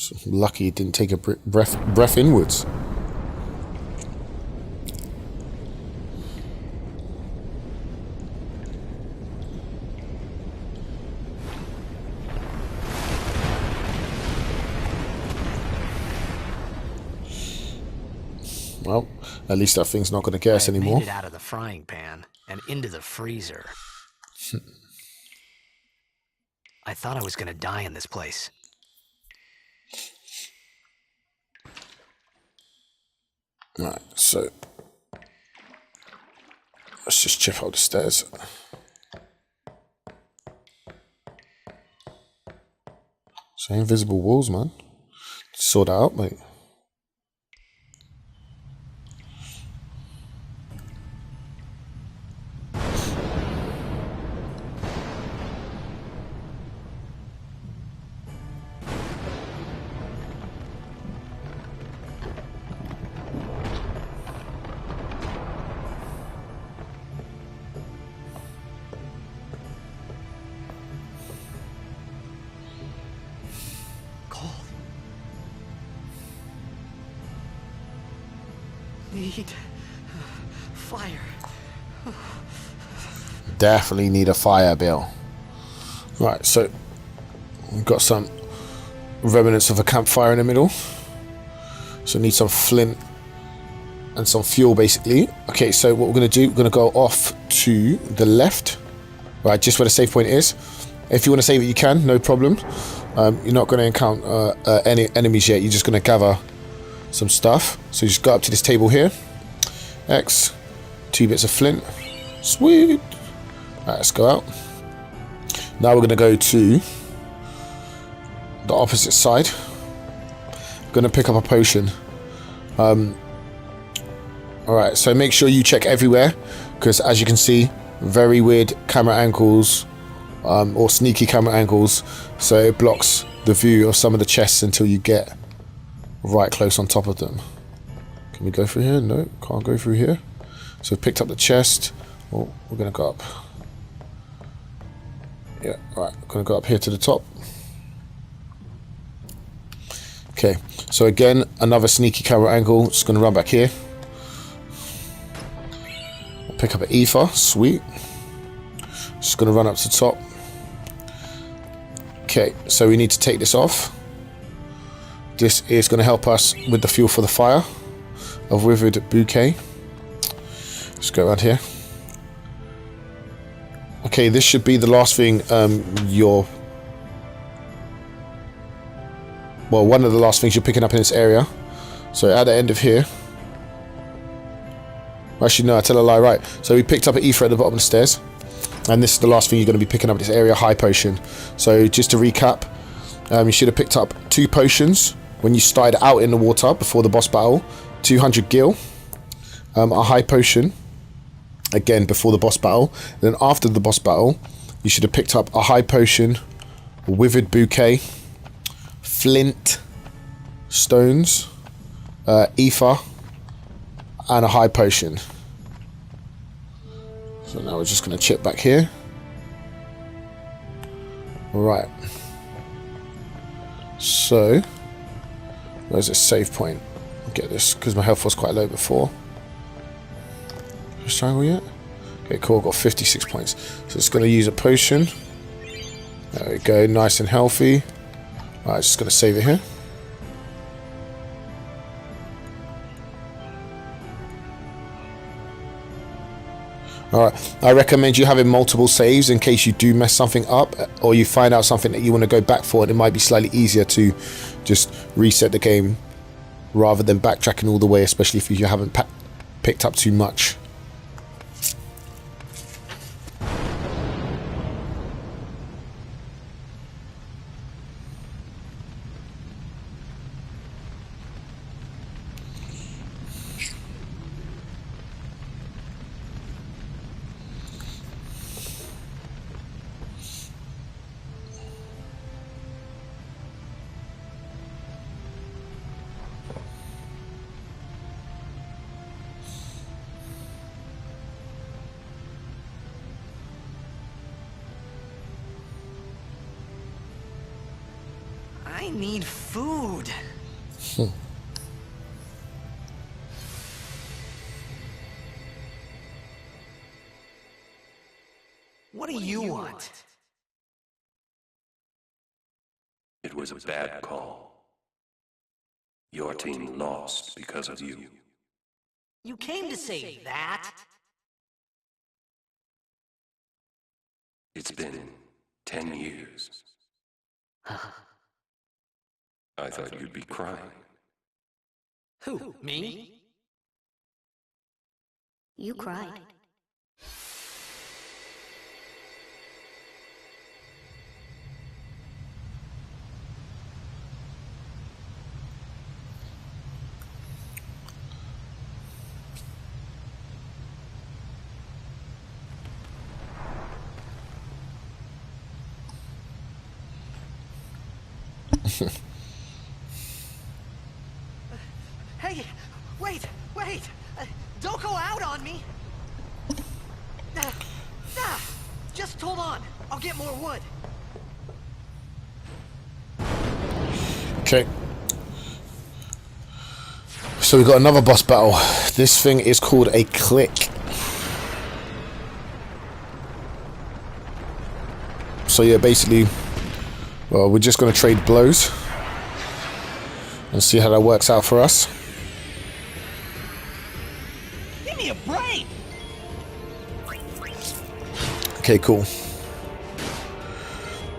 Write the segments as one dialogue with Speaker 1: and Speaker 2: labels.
Speaker 1: So lucky it didn't take a breath inwards. Well, at least that thing's not going to get us anymore.
Speaker 2: Made it out of the frying pan and into the freezer. I thought I was going to die in this place.
Speaker 1: Right, so let's just chip out the stairs. So invisible walls, man. Sort that out, mate.
Speaker 2: Need fire.
Speaker 1: Definitely need a fire, Bill. Right, so we've got some remnants of a campfire in the middle. So need some flint and some fuel, basically. Okay, so what we're going to do, we're going to go off to the left. Right, just where the save point is. If you want to save it, you can, no problem. You're not going to encounter any enemies yet. You're just going to gather some stuff. So you just go up to this table here. X, 2 bits of flint. Sweet. Alright, let's go out. Now we're going to go to the opposite side. I'm going to pick up a potion. Alright, so make sure you check everywhere, because as you can see, very weird camera angles, or sneaky camera angles, so it blocks the view of some of the chests until you get right close on top of them. Can we go through here? No, can't go through here. So we've picked up the chest. Oh, we're going to go up. Yeah, right, we're going to go up here to the top. Okay, so again, another sneaky camera angle. Just going to run back here. Pick up an ether, sweet. Just going to run up to the top. Okay, so we need to take this off. This is going to help us with the fuel for the fire of withered bouquet. Let's go around here. Okay, this should be the last thing one of the last things you're picking up in this area. So at the end of here. Actually, no, I tell a lie, right. So we picked up an ether at the bottom of the stairs. And this is the last thing you're going to be picking up in this area, high potion. So just to recap, you should have picked up 2 potions when you started out in the water before the boss battle. 200 gil. A high potion, again, before the boss battle. Then after the boss battle, you should have picked up a high potion, a withered bouquet, flint, stones, ether, and a high potion. So now we're just going to chip back here. Right. So, where's the save point? I'll get this, because my health was quite low before. Is triangle yet? Okay, cool, I've got 56 points. So it's going to use a potion. There we go, nice and healthy. Alright, just going to save it here. Alright, I recommend you having multiple saves in case you do mess something up, or you find out something that you want to go back for, and it might be slightly easier to just reset the game rather than backtracking all the way, especially if you haven't picked up too much.
Speaker 2: I need food. What do you want?
Speaker 3: It was a bad call. Your team lost because of you.
Speaker 2: You came to say that?
Speaker 3: It's been 10 years. I thought you'd be crying.
Speaker 2: Who, me?
Speaker 4: You cried.
Speaker 2: Hey, wait! Don't go out on me! Just hold on. I'll get more wood.
Speaker 1: Okay. So we got another boss battle. This thing is called a click. So yeah, basically, well, we're just going to trade blows and see how that works out for us.
Speaker 2: Give me a break!
Speaker 1: Okay, cool.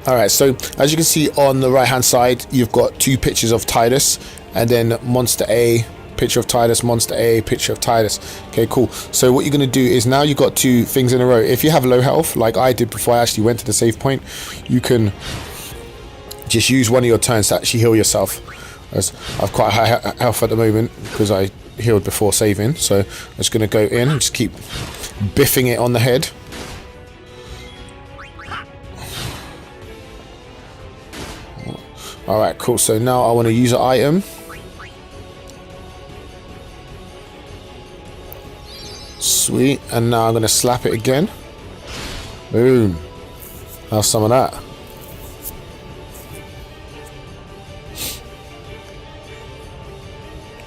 Speaker 1: Alright, so as you can see on the right hand side, you've got two pictures of Titus, and then Monster A, picture of Titus, Monster A, picture of Titus. Okay, cool. So what you're going to do is, now you've got two things in a row. If you have low health, like I did before I actually went to the save point, you can just use one of your turns to actually heal yourself. As I've quite high health at the moment because I healed before saving, so I'm just going to go in and just keep biffing it on the head. Alright, cool. So now I want to use an item. Sweet. And now I'm going to slap it again. Boom. Have some of that.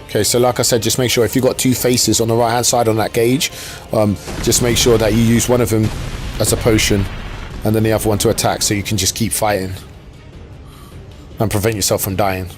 Speaker 1: Okay, so like I said, just make sure if you've got two faces on the right hand side on that gauge, just make sure that you use one of them as a potion and then the other one to attack, so you can just keep fighting and prevent yourself from dying.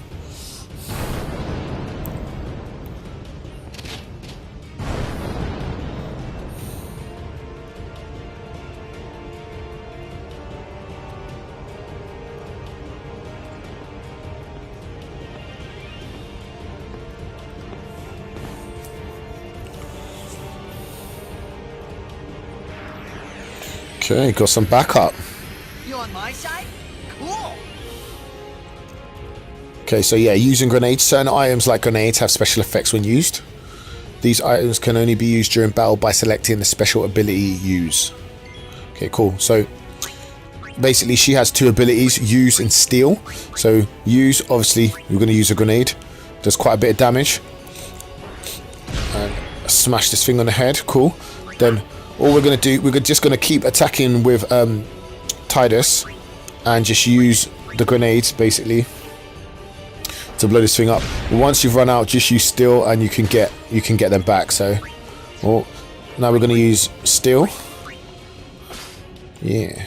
Speaker 1: Okay, got some backup.
Speaker 2: You on my side? Cool!
Speaker 1: Okay, so yeah, using grenades. Certain items like grenades have special effects when used. These items can only be used during battle by selecting the special ability use. Okay, cool. So basically she has two abilities, use and steal. So use, obviously you're going to use a grenade. Does quite a bit of damage. And smash this thing on the head. Cool. Then all we're going to do, we're just going to keep attacking with Titus and just use the grenades basically to blow this thing up. Once you've run out, just use steal and you can get them back. So well, now we're going to use steal. Yeah,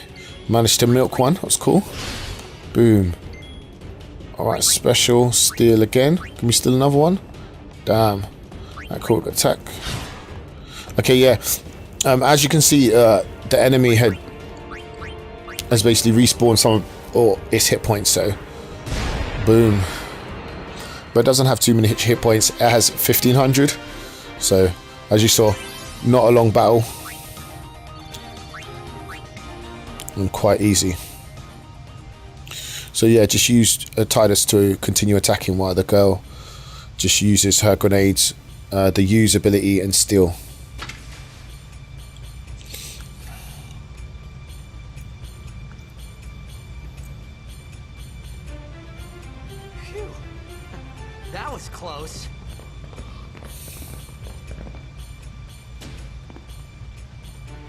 Speaker 1: managed to milk one. That was cool. Boom. Alright, special steal again. Can we steal another one? Damn. Alright, cool. Attack. Okay, yeah. As you can see, the enemy has basically respawned some of its hit points. So boom. But it doesn't have too many hit points. It has 1500. So as you saw, not a long battle and quite easy. So yeah, just use Titus to continue attacking while the girl just uses her grenades, the use ability and steal.
Speaker 2: Phew. That was close.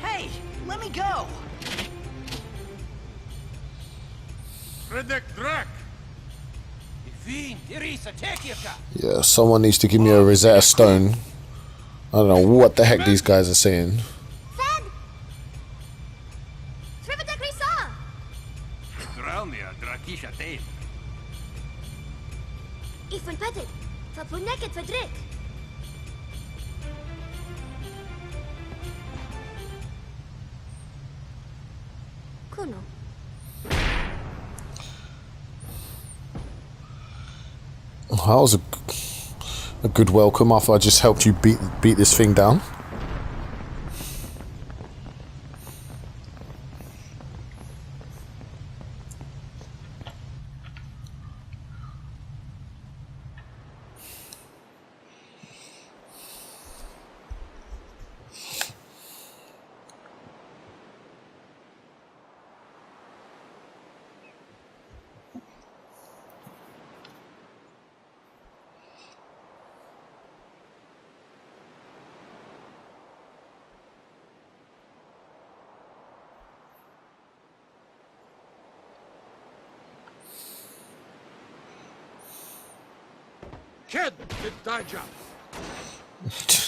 Speaker 2: Hey, let me go!
Speaker 1: Yeah, someone needs to give me a Rosetta Stone. I don't know what the heck these guys are saying. That was a good welcome after I just helped you beat this thing down.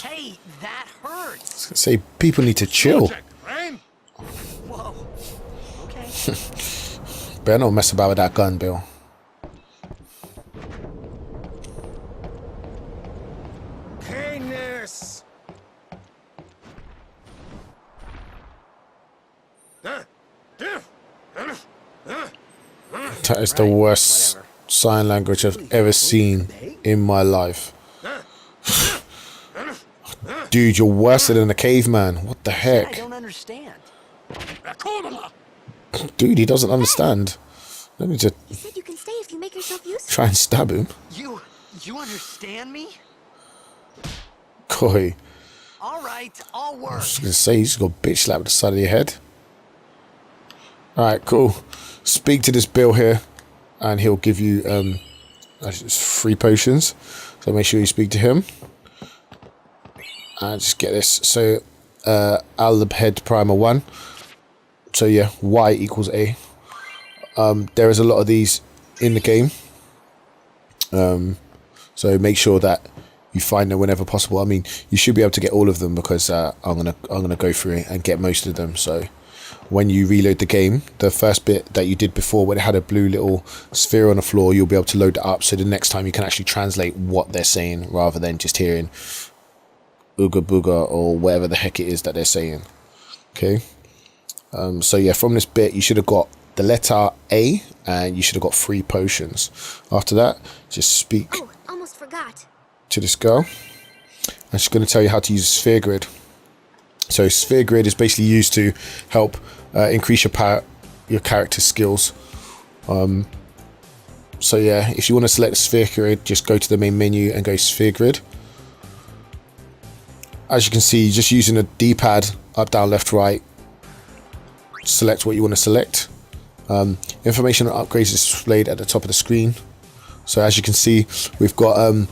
Speaker 2: Hey, that hurts.
Speaker 1: Say people need to chill.
Speaker 2: Whoa. Okay.
Speaker 1: Better not mess about with that gun, Bill.
Speaker 4: Penis.
Speaker 1: That is the worst sign language I've ever seen in my life. Dude, you're worse than a caveman. What the
Speaker 2: I
Speaker 1: heck?
Speaker 2: don't understand.
Speaker 1: Dude, he doesn't understand. Let me just
Speaker 5: You said you can stay if you make yourself useful.
Speaker 1: try and stab him.
Speaker 2: You understand me?
Speaker 1: Koi.
Speaker 2: All right, I'll
Speaker 1: I
Speaker 2: work.
Speaker 1: was gonna say, you just got bitch slapped at the side of your head. Alright, cool. Speak to this Bill here, and he'll give you it's 3 potions. So make sure you speak to him. And just get this. So Alab Head Primer 1. So yeah, Y equals A. There is a lot of these in the game. So make sure that you find them whenever possible. I mean, you should be able to get all of them because I'm gonna go through it and get most of them. So when you reload the game, the first bit that you did before, when it had a blue little sphere on the floor, you'll be able to load it up. So the next time you can actually translate what they're saying rather than just hearing ooga booga or whatever the heck it is that they're saying. Okay. So yeah, from this bit, you should have got the letter A, and you should have got 3 potions. After that, just speak
Speaker 5: Oh, almost forgot.
Speaker 1: to this girl, and she's going to tell you how to use a sphere grid. So sphere grid is basically used to help increase your character skills. So yeah, if you want to select the sphere grid, just go to the main menu and go sphere grid. As you can see, just using a D-pad, up, down, left, right, select what you want to select. Information on upgrades is displayed at the top of the screen. So as you can see, we've got a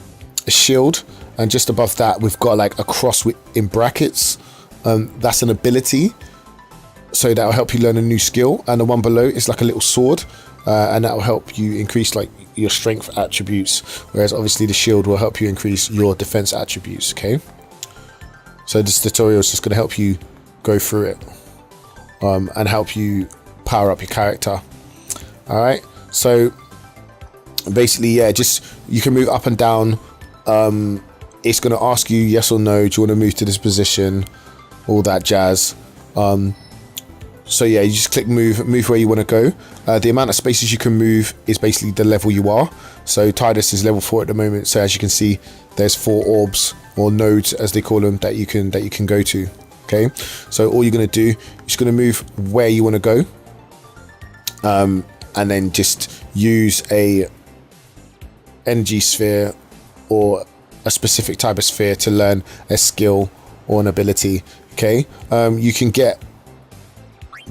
Speaker 1: shield, and just above that we've got like a cross in brackets. That's an ability, so that will help you learn a new skill. And the one below is like a little sword, and that will help you increase like your strength attributes, whereas obviously the shield will help you increase your defense attributes. Okay, so this tutorial is just going to help you go through it and help you power up your character. All right, so basically, yeah, just you can move up and down. It's going to ask you yes or no, do you want to move to this position, all that jazz. So yeah, you just click move where you want to go. The amount of spaces you can move is basically the level you are. So Tidus is level 4 at the moment, so as you can see, there's 4 orbs, or nodes as they call them, that you can go to. Okay, so all you're going to do is just going to move where you want to go, and then just use a energy sphere or a specific type of sphere to learn a skill or an ability. Okay, you can get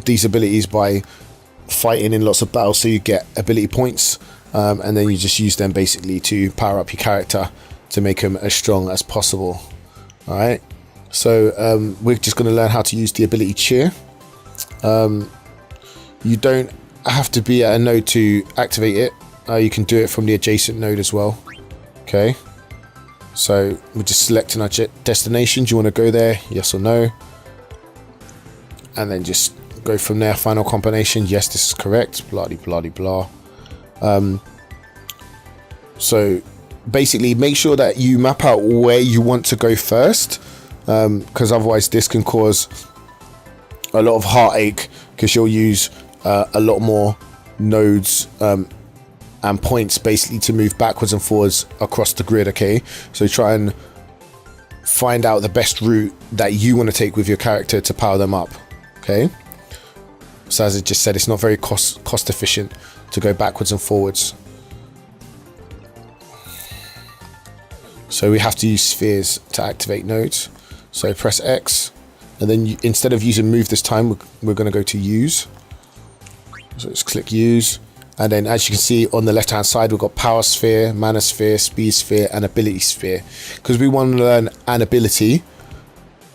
Speaker 1: these abilities by fighting in lots of battles, so you get ability points, and then you just use them basically to power up your character to make them as strong as possible. All right, so we're just going to learn how to use the ability cheer. You don't have to be at a node to activate it. you can do it from the adjacent node as well. Okay, so we're just selecting our destination. Do you want to go there? Yes or no? And then just go from there. Final combination. Yes, this is correct. Blah blah blah blah. So basically, make sure that you map out where you want to go first, because otherwise this can cause a lot of heartache, because you'll use a lot more nodes and points basically to move backwards and forwards across the grid. Okay, so try and find out the best route that you want to take with your character to power them up. Okay, so as I just said, it's not very cost efficient to go backwards and forwards, so we have to use spheres to activate nodes. So press X, and then instead of using move this time, we're going to go to use. So let's click use, and then as you can see on the left hand side, we've got power sphere, mana sphere, speed sphere, and ability sphere. Because we want to learn an ability,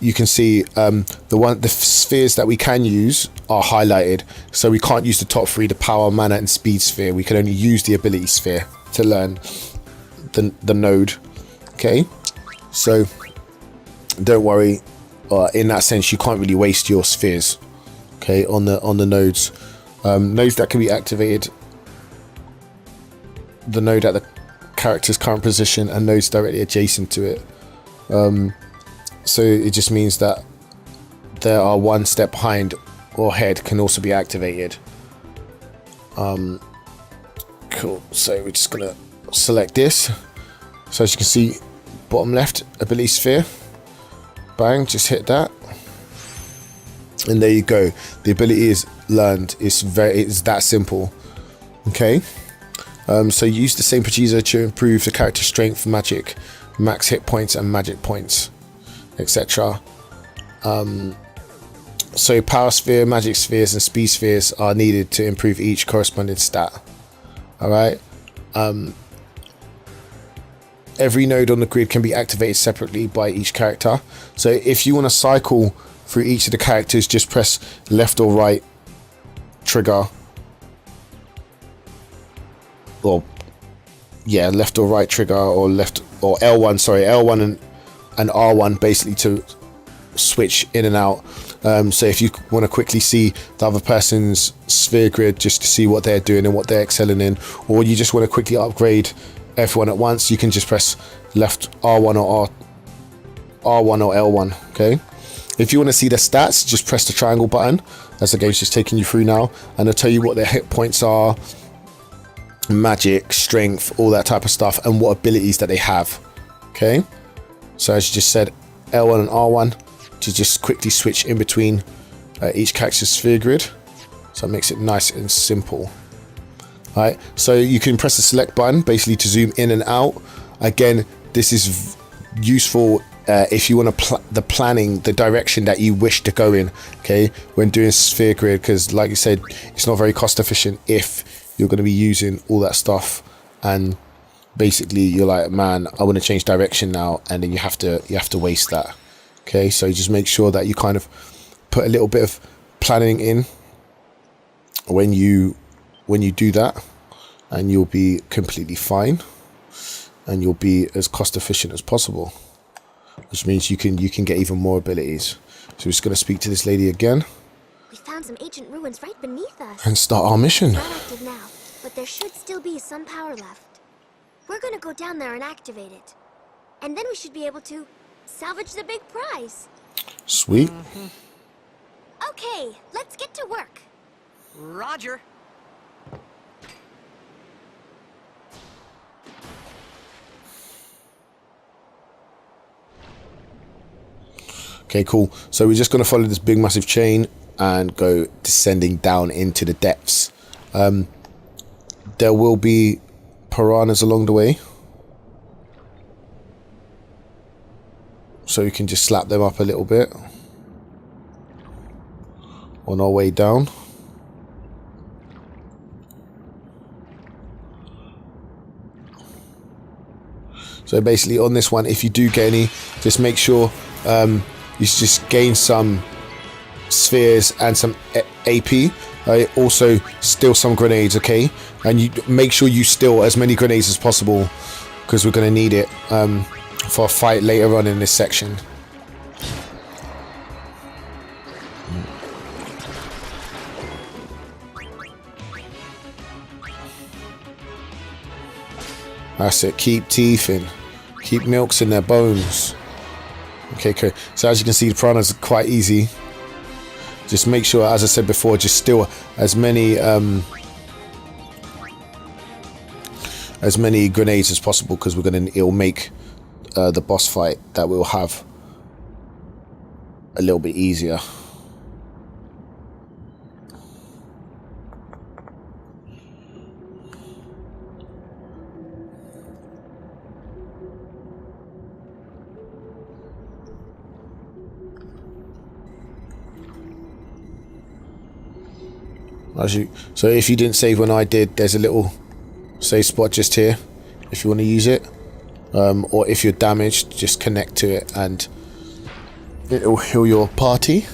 Speaker 1: you can see the spheres that we can use are highlighted, so we can't use the top three, the power, mana, and speed sphere. We can only use the ability sphere to learn the node. Okay, so don't worry, in that sense you can't really waste your spheres, okay, on the nodes. Nodes that can be activated: the node at the character's current position and nodes directly adjacent to it. So it just means that there are one step behind or head can also be activated. Cool, so we're just gonna select this. So as you can see, bottom left, ability sphere, bang, just hit that, and there you go. The ability is learned. It's that simple. Okay, so use the same procedure to improve the character strength, magic, max hit points, and magic points, etc. So power sphere, magic spheres, and speed spheres are needed to improve each corresponding stat. Alright, every node on the grid can be activated separately by each character. So if you want to cycle through each of the characters, just press left or right trigger, or yeah, left or right trigger, or left or L1, sorry, L1 and R1 basically to switch in and out. So if you want to quickly see the other person's sphere grid, just to see what they're doing and what they're excelling in, or you just want to quickly upgrade everyone at once, you can just press left R1 or R1 or L1. Okay, if you want to see the stats, just press the triangle button, as the game's just taking you through now, and it'll tell you what their hit points are, magic, strength, all that type of stuff, and what abilities that they have. Okay, so as you just said, L1 and R1 to just quickly switch in between each character's sphere grid, so it makes it nice and simple. Alright, so you can press the select button basically to zoom in and out. Again, this is useful if you want to the planning, the direction that you wish to go in, okay, when doing sphere grid, because like you said, it's not very cost efficient if you're going to be using all that stuff, and basically you're like, man, I want to change direction now, and then you have to waste that. Okay, so just make sure that you kind of put a little bit of planning in when you do that, and you'll be completely fine, and you'll be as cost efficient as possible, which means you can get even more abilities. So we're just going to speak to this lady again.
Speaker 5: We found some ancient ruins right beneath us.
Speaker 1: And start our mission.
Speaker 5: Not active now, but there should still be some power left. We're going to go down there and activate it, and then we should be able to salvage the big prize.
Speaker 1: Sweet.
Speaker 5: Okay, let's get to work.
Speaker 2: Roger.
Speaker 1: Okay, cool. So we're just going to follow this big massive chain and go descending down into the depths. There will be piranhas along the way, so we can just slap them up a little bit on our way down. So basically on this one, if you do get any, just make sure you just gain some spheres and some AP also steal some grenades, okay? And you make sure you steal as many grenades as possible, because we're going to need it for a fight later on in this section. That's it. Keep teeth in. Keep milks in their bones. Okay, okay. So as you can see, the piranhas are quite easy. Just make sure, as I said before, just steal as many grenades as possible, because it'll make the boss fight that we'll have a little bit easier. So if you didn't save when I did, there's a little save spot just here if you want to use it, or if you're damaged, just connect to it and it'll heal your party.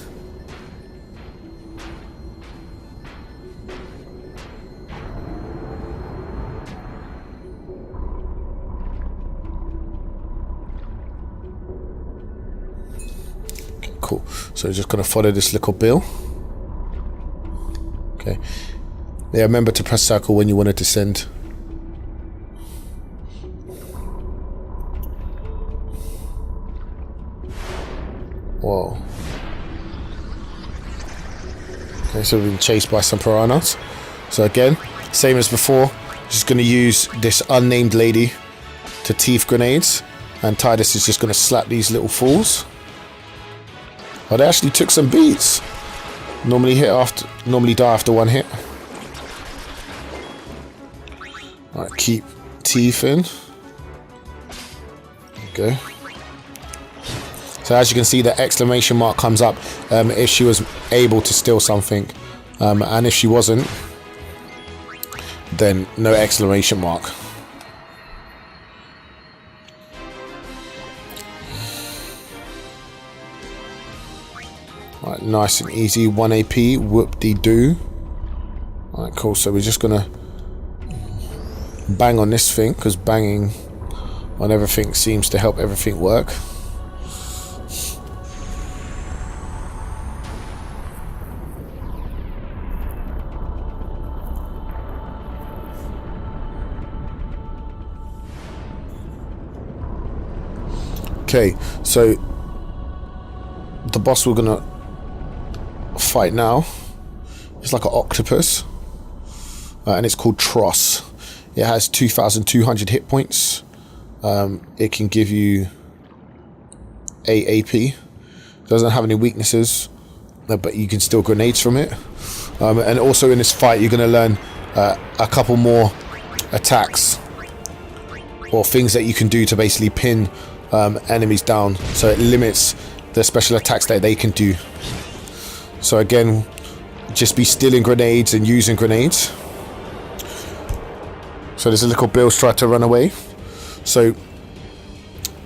Speaker 1: Okay, cool. So just gonna follow this little bill. Okay. Yeah, remember to press circle when you want to descend. Whoa. Okay, so we've been chased by some piranhas. So again, same as before, just going to use this unnamed lady to teeth grenades, and Titus is just going to slap these little fools. Oh, they actually took some beats. Normally die after one hit. Alright, keep teeth in. Okay. So as you can see, the exclamation mark comes up if she was able to steal something, and if she wasn't, then no exclamation mark. Alright, nice and easy, 1 AP, whoop-de-doo. Alright, cool, so we're just gonna bang on this thing, because banging on everything seems to help everything work. Okay, so the boss we're gonna fight now is like an octopus, and it's called Tross. It has 2,200 hit points. It can give you 8 AP. It doesn't have any weaknesses, but you can steal grenades from it. And also in this fight, you're gonna learn a couple more attacks or things that you can do to basically pin enemies down, so it limits the special attacks that they can do. So again, just be stealing grenades and using grenades. So there's a little Bill's tried to run away. So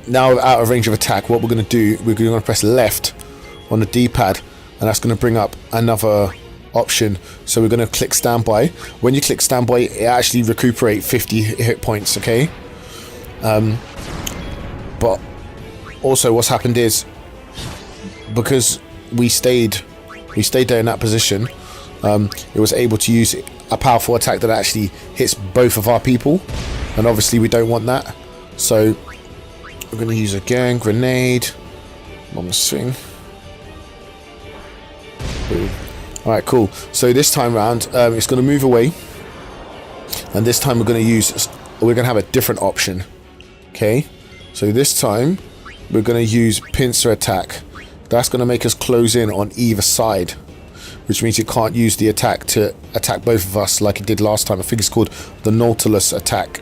Speaker 1: now out of range of attack, what we're going to do, we're going to press left on the D-pad, and that's going to bring up another option. So we're going to click standby. When you click standby, it actually recuperates 50 hit points, okay? But also what's happened is, because we stayed there in that position, it was able to use a powerful attack that actually hits both of our people, and obviously we don't want that. So we're going to use again, grenade, bomb swing. Alright, cool. So this time round, it's going to move away, and this time we're going to have a different option. Okay, so this time we're going to use Pincer Attack. That's going to make us close in on either side, which means it can't use the attack to attack both of us like it did last time. I think it's called the Nautilus attack.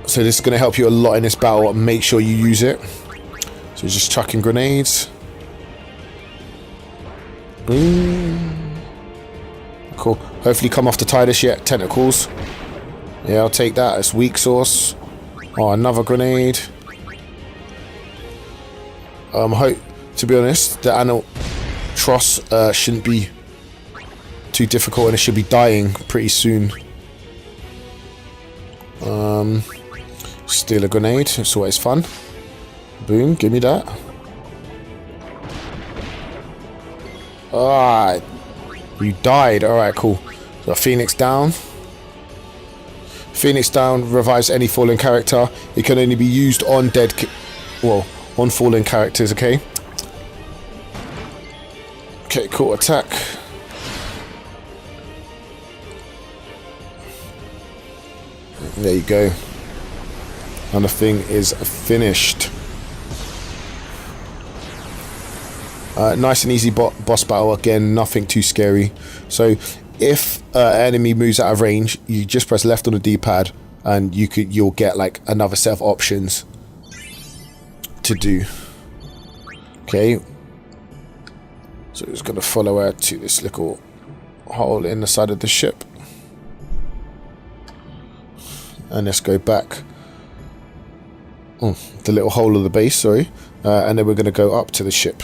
Speaker 1: So this is going to help you a lot in this battle. Make sure you use it. So just chucking grenades. Boom. Cool. Hopefully come off the Titus yet. Tentacles. Yeah, I'll take that. It's weak sauce. Oh, another grenade. To be honest, the Tross shouldn't be too difficult, and it should be dying pretty soon. Steal a grenade. It's always fun. Boom, give me that. Alright. You died. Alright, cool. So Phoenix down. Phoenix down revives any fallen character. It can only be used on on fallen characters, okay? Okay, cool. Attack. There you go. And the thing is finished. Nice and easy boss battle again, nothing too scary. So if an enemy moves out of range, you just press left on the D-pad and you'll get like another set of options to do. Okay. So it's gonna follow her to this little hole in the side of the ship. And let's go back. Oh, the little hole of the base, sorry. And then we're going to go up to the ship.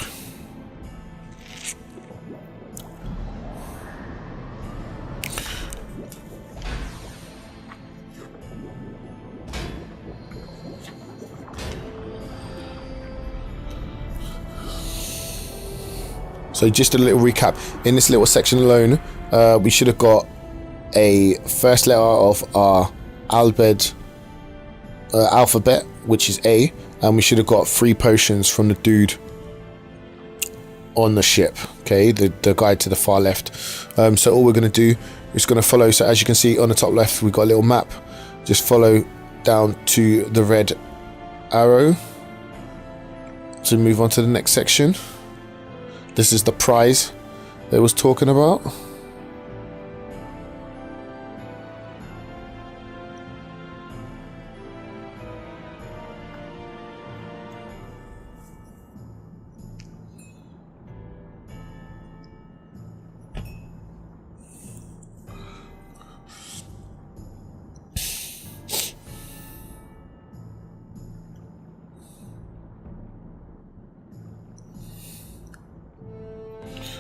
Speaker 1: So just a little recap. In this little section alone, we should have got a first letter of our alphabet, which is A, and we should have got 3 potions from the dude on the ship, okay, the guy to the far left. So all we're going to do is going to follow. So as you can see on the top left, we've got a little map. Just follow down to the red arrow to move on to the next section. This is the prize they was talking about.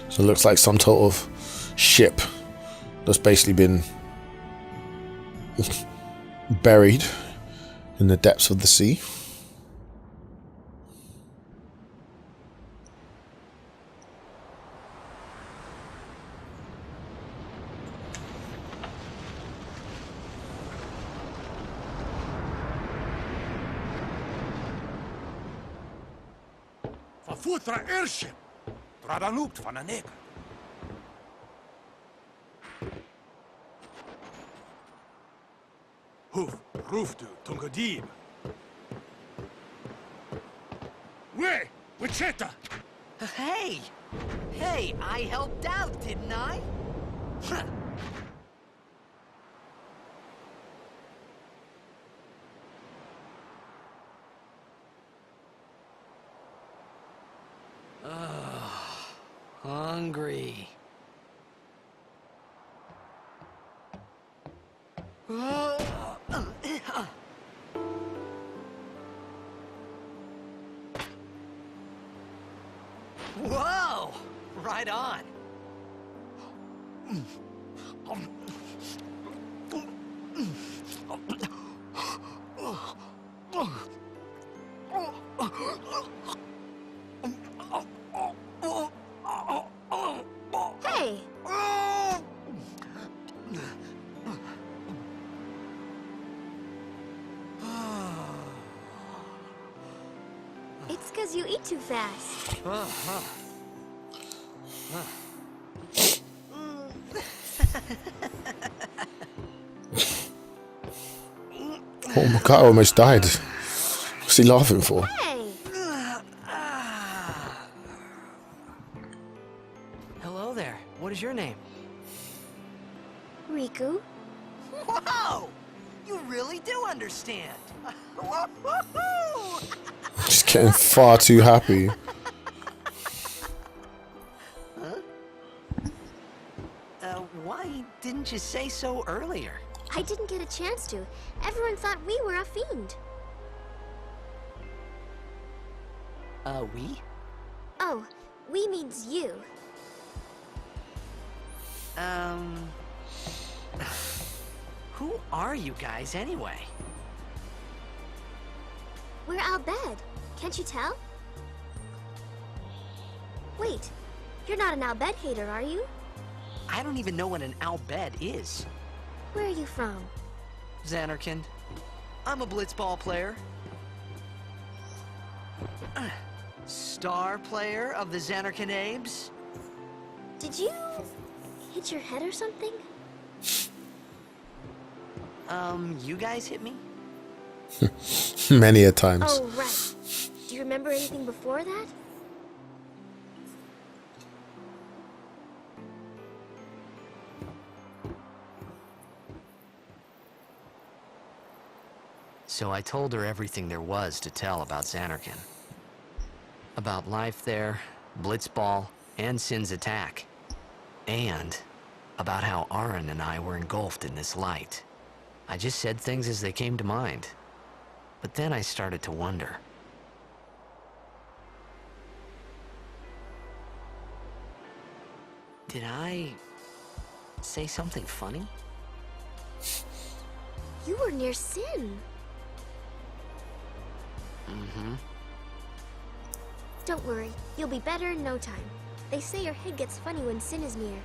Speaker 1: So it looks like some sort of ship that's basically been buried in the depths of the sea.
Speaker 4: Vervoertra airship. Tradanukt van een neger. Hoef, roefdu, tungadim. Wee, Wichita!
Speaker 2: Hey! Hey, I helped out, didn't I? Hungry. Whoa! Right on.
Speaker 5: Hey! It's 'cause you eat too fast.
Speaker 1: Oh my god, I almost died. What's he laughing for?
Speaker 5: Hey!
Speaker 2: Hello there. What is your name?
Speaker 5: Riku?
Speaker 2: Whoa! You really do understand. Woo-hoo-hoo!
Speaker 1: Just getting far too happy.
Speaker 2: Why didn't you say so earlier?
Speaker 5: I didn't get a chance to. Everyone thought we were a fiend.
Speaker 2: We?
Speaker 5: Oh, we means you.
Speaker 2: Who are you guys anyway?
Speaker 5: We're Al Bhed. Can't you tell? Wait, you're not an Al Bhed hater, are you?
Speaker 2: I don't even know what an Al Bhed is.
Speaker 5: Where are you from?
Speaker 2: Xanarkand. I'm a blitzball player. Star player of the Xanarkand Abes.
Speaker 5: Did you hit your head or something?
Speaker 2: You guys hit me?
Speaker 1: Many a times.
Speaker 5: Oh, right. Do you remember anything before that?
Speaker 2: So I told her everything there was to tell about Xanarkand. About life there, Blitzball, and Sin's attack. And about how Aaron and I were engulfed in this light. I just said things as they came to mind. But then I started to wonder. Did I say something funny?
Speaker 5: You were near Sin.
Speaker 2: Mm-hmm.
Speaker 5: Don't worry, you'll be better in no time. They say your head gets funny when Sin is near.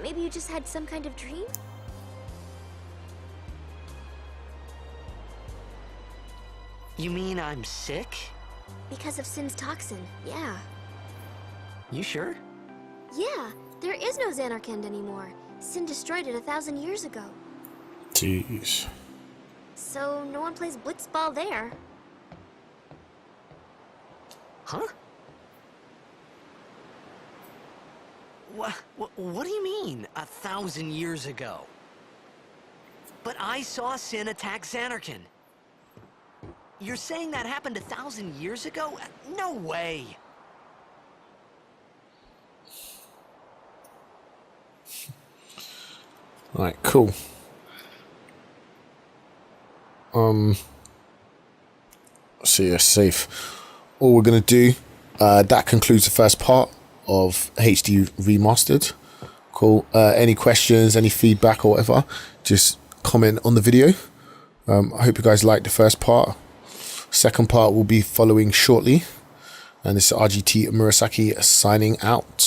Speaker 5: Maybe you just had some kind of dream?
Speaker 2: You mean I'm sick?
Speaker 5: Because of Sin's toxin, yeah.
Speaker 2: You sure?
Speaker 5: Yeah, there is no Xanarkand anymore. Sin destroyed it 1,000 years ago.
Speaker 1: Jeez.
Speaker 5: So no one plays blitzball there.
Speaker 2: Huh? What do you mean, 1,000 years ago? But I saw Sin attack Xanarkand. You're saying that happened 1,000 years ago? No way!
Speaker 1: Alright, cool. So yeah, safe. All we're gonna do, that concludes the first part of HD Remastered. Cool. Any questions, any feedback or whatever, just comment on the video. I hope you guys liked the first part. Second part will be following shortly. And this is RGT Murasaki signing out.